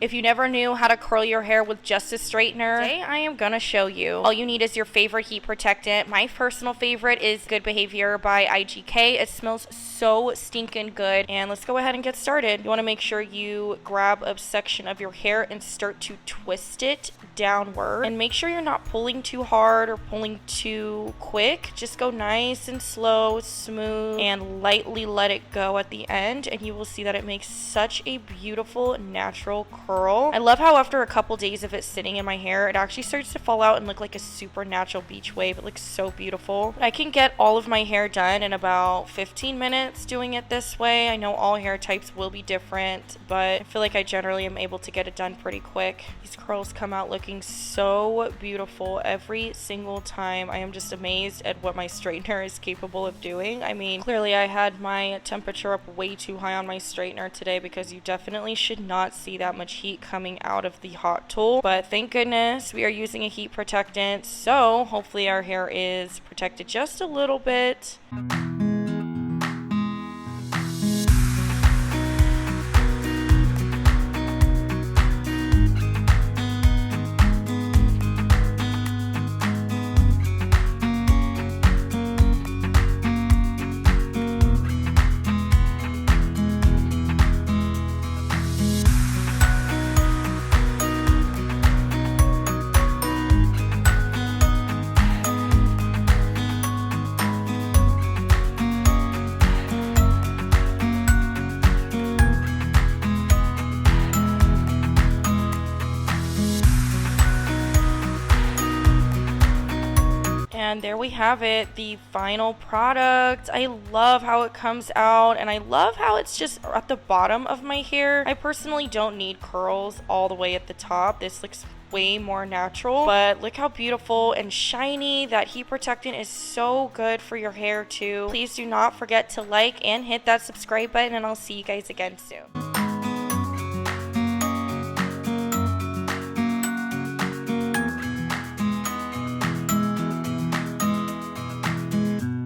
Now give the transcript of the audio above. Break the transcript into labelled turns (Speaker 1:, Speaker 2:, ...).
Speaker 1: If you never knew how to curl your hair with just a straightener, today I am gonna show you. All you need is your favorite heat protectant. My personal favorite is Good Behavior by IGK. It smells so stinking good. And let's go ahead and get started. You wanna make sure you grab a section of your hair and start to twist it downward. And make sure you're not pulling too hard or pulling too quick. Just go nice and slow, smooth, and lightly let it go at the end. And you will see that it makes such a beautiful, natural curl. I love how after a couple days of it sitting in my hair, it actually starts to fall out and look like a super natural beach wave. It looks so beautiful. I can get all of my hair done in about 15 minutes doing it this way. I know all hair types will be different, but I feel like I generally am able to get it done pretty quick. These curls come out looking so beautiful every single time. I am just amazed at what my straightener is capable of doing. I mean, clearly I had my temperature up way too high on my straightener today because you definitely should not see that much heat coming out of the hot tool. But thank goodness we are using a heat protectant, so hopefully our hair is protected just a little bit. And there we have it, the final product. I love how it comes out, and I love how it's just at the bottom of my hair. I personally don't need curls all the way at the top. This looks way more natural, but look how beautiful and shiny. That heat protectant is so good for your hair too. Please do not forget to like and hit that subscribe button, and I'll see you guys again soon.